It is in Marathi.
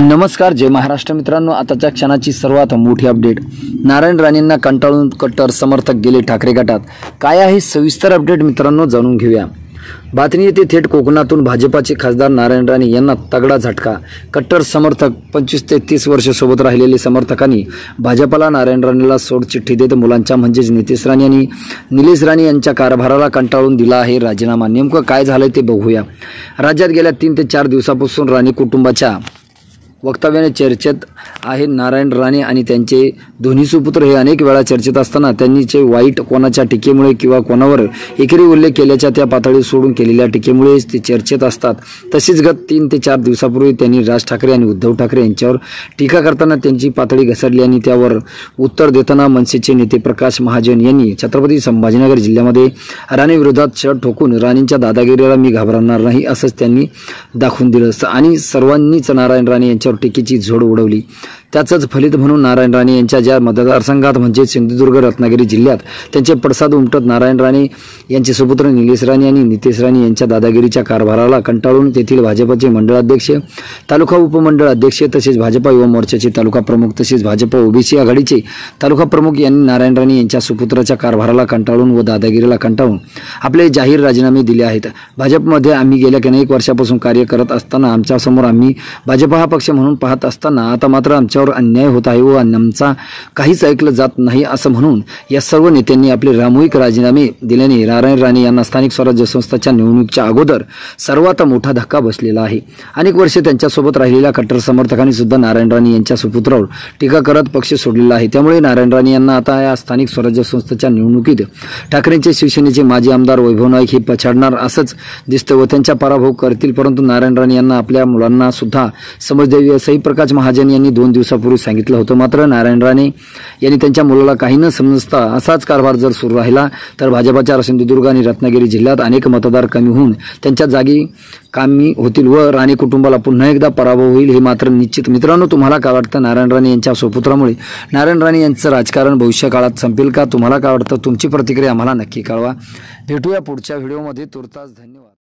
नमस्कार, जय महाराष्ट्र मित्रांनो। आताच्या क्षणाची सर्वात मोठी अपडेट। नारायण राणेंना कंटाळून कट्टर समर्थक गेले ठाकरे गटात। काय आहे सविस्तर अपडेट मित्रांनो, जाणून घेऊया। बातमी येते थेट कोकणातून। भाजपाचे खासदार नारायण राणे यांना तगडा झटका। कट्टर समर्थक 25 ते 30 वर्ष सोबत राहिलेले समर्थकांनी भाजपाला नारायण राणेला सोडचिठ्ठी देत मुलांच्या म्हणजेच नितेश राणे आणि निलेश राणे यांच्या कारभाराला कंटाळून दिला आहे राजीनामा। नेमकं काय झालंय ते बघूया। राज्यात गेल्या 3 ते 4 दिवसापासून राणे कुटुंबाच्या वक्तव्याने चर्चेत आहे नारायण राणे आणि त्यांचे दोन्ही सुपुत्र हे अनेक वेळा चर्चेत असताना त्यांनीचे वाईट कोणाच्या टीकेमुळे किंवा कोणावर एकेरी उल्लेख केल्याच्या त्या पातळी सोडून केलेल्या टीकेमुळे ते चर्चेत असतात। तसेच गत 3 ते 4 दिवसापूर्वी त्यांनी राज ठाकरे आणि उद्धव ठाकरे यांच्यावर टीका करताना त्यांची पातळी घसरली आणि त्यावर उत्तर देताना मनसेचे नेते प्रकाश महाजन यांनी छत्रपती संभाजीनगर जिल्ह्यामध्ये राणे विरोधात छळ ठोकून राणेंच्या दादागिरीला मी घाबरणार नाही असंच त्यांनी दाखवून दिलं आणि सर्वांनीच नारायण राणे यांच्या टीकेची झोड उडवली। त्याचंच फलित म्हणून नारायण राणे यांच्या ज्या मतदारसंघात म्हणजे सिंधुदुर्ग रत्नागिरी जिल्ह्यात त्यांचे पडसाद उमटत नारायण राणे यांचे सुपुत्र निलेश राणे आणि नितेश राणे यांच्या दादागिरीच्या कारभाराला कंटाळून तेथील भाजपचे मंडळ अध्यक्ष, तालुका उपमंडळ अध्यक्ष तसेच भाजपा युवा मोर्चाचे तालुका प्रमुख तसेच भाजपा ओबीसी आघाडीचे तालुका प्रमुख यांनी नारायण राणे यांच्या सुपुत्राच्या कारभाराला कंटाळून व दादागिरीला कंटाळून आपले जाहीर राजीनामे दिले आहेत। भाजपमध्ये आम्ही गेल्या अनेक वर्षापासून कार्य करत असताना आमच्यासमोर आम्ही भाजप हा पक्ष म्हणून पाहत असताना आता मात्र आमच्यावर अन्याय होत आहे व आमचा काहीच ऐकलं जात नाही असं म्हणून या सर्व नेत्यांनी आपले रामूहिक राजीनामे दिल्याने नारायण राणे यांना स्थानिक स्वराज्य संस्थांच्या निवडणुकीच्या अगोदर सर्वात मोठा धक्का बसलेला आहे। अनेक वर्षे त्यांच्यासोबत राहिलेल्या कट्टर समर्थकांनी सुद्धा नारायण राणे यांच्या सुपुत्रावर टीका करत पक्ष सोडलेला आहे। त्यामुळे नारायण राणे यांना आता या स्थानिक स्वराज्य संस्थांच्या निवडणुकीत ठाकरेंचे शिवसेनेचे माजी आमदार वैभव नाईक हे पछाडणार असंच दिसतं व त्यांचा पराभव करतील। परंतु नारायण राणे यांना आपल्या मुलांना सुद्धा समज द्यावी असंही प्रकाश महाजन यांनी 2 दिवसापूर्वी सांगितलं होतं। मात्र नारायण राणे यांनी त्यांच्या मुलाला काही न समजता असाच कारभार जर सुरू राहिला तर भाजपाच्या सिंधुदुर्ग आणि रत्नागिरी जिल्ह्यात अनेक मतदार कमी होऊन त्यांच्या जागी कामी होतील व राणे कुटुंबाला पुन्हा एकदा पराभव होईल हे मात्र निश्चित। मित्रांनो, तुम्हाला काय वाटतं? नारायण राणे यांच्या सुपुत्रामुळे नारायण राणे यांचं राजकारण भविष्य काळात संपेल का? तुम्हाला काय वाटतं? तुमची प्रतिक्रिया आम्हाला नक्की कळवा। भेटूया पुढच्या व्हिडिओमध्ये। तुर्तास धन्यवाद।